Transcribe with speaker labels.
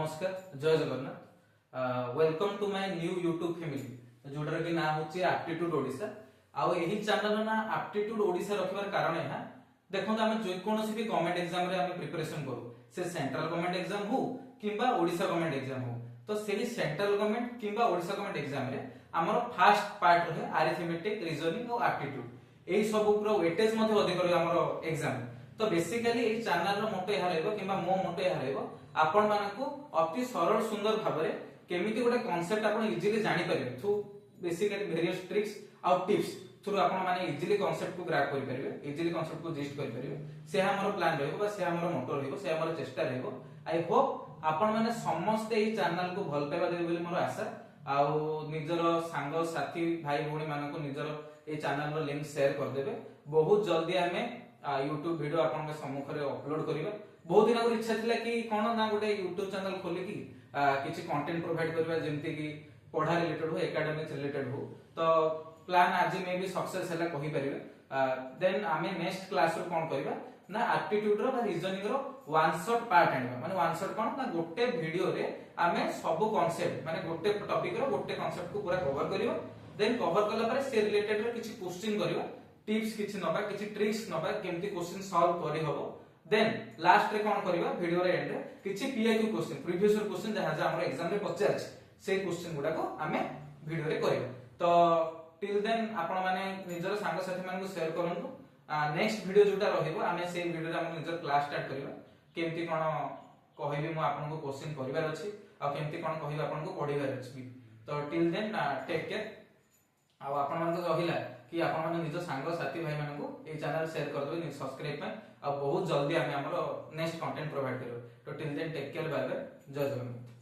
Speaker 1: नमस्कार जय Jagannath welcome to my new YouTube family जोडर कि नाम होची एप्टीट्यूड ओडिशा आ एही चैनल ना एप्टीट्यूड ओडिशा रखिबार कारण है देखो हम जो कोनोसी भी गवर्नमेंट एग्जाम रे हम प्रिपरेशन करू से सेंट्रल गवर्नमेंट एग्जाम हो किंबा ओडिशा गवर्नमेंट एग्जाम हो तो सेही सेंट्रल गवर्नमेंट किंबा ओडिशा गवर्नमेंट एग्जाम रे हमर फर्स्ट पार्ट रहे अरिथमेटिक रीजनिंग और एप्टीट्यूड एही सब ऊपर वेटेज मध्ये अधिक रहे हमर एग्जाम तो बेसिकली एही चैनल रो मोटो या रहबो किंबा मो मोटो या रहबो आपण मानकू अति सरल सुंदर भाबरे केमिति गोटे कांसेप्ट आपण इजीली जानि परिबे थ्रू बेसिकली वेरियस ट्रिक्स और टिप्स थ्रू आपण माने इजीली कांसेप्ट को ग्रैब करि परिबे इजीली कांसेप्ट को जिस्ट करि परिबे से हमर प्लान रहबो बा से हमर मोटो रहबो से हमर चेष्टा रहबो आई होप आपण माने समस्त एही चैनल को भल पाइबा देबे बोली मोर आशा आउ निजर सांग साथी भाई भौणी मानकू निजर ए चैनल रो लिंक शेयर कर देबे बहुत जल्दी हमें YouTube वीडियो आपन के सम्मुख रे अपलोड करिबा बहुत दिन आगु इच्छा थिला कि कोन ना गोटे YouTube चैनल खोले कि किछि कंटेंट प्रोवाइड करबा जेमति कि पढ़ा रिलेटेड हो एकेडमिक रिलेटेड हो तो प्लान आज में भी सक्सेस हैला कहि परिबे देन आमे नेक्स्ट क्लास रो कोन करबा ना एप्टीट्यूड रो बा रीजनिंग रो वन शॉट पार्ट आनिबा माने वन शॉट कोन ना गोटे वीडियो रे आमे सब कांसेप्ट माने गोटे टॉपिक रो गोटे कांसेप्ट को पूरा कवर करिवो देन कवर कला परे से रिलेटेड रो किछि क्वेश्चन करिवो टिप्स किछि नबा किछि ट्रिक्स नबा केमति क्वेश्चन सॉल्व करि हबो देन लास्ट रे कोन करबा वीडियो रे एंड रे किछि पीआईक्यू क्वेश्चन प्रीवियस क्वेश्चन जहां जहां हमर एग्जाम रे पचार से क्वेश्चन गुडा को हमें वीडियो रे करबा तो टिल देन आपण माने निजर संग साथी मान को शेयर करंतु नेक्स्ट वीडियो जोटा रहइबो हमें से वीडियो रे हम निजर क्लास स्टार्ट करबा केमति कोन कहबी मु आपन को क्वेश्चन करिवार अछि आ केमति कोन कहबी आपन को पढिवार अछि तो टिल देन टेक केयर आ आपण मान को रहिला कि आपण माने निज सांग साथी भाई मान को ए चैनल शेयर कर दो सब्सक्राइब पे आ बहुत जल्दी हमें हमरो नेक्स्ट कंटेंट प्रोवाइड करो तो till then take care bye bye जय जगन्नाथ।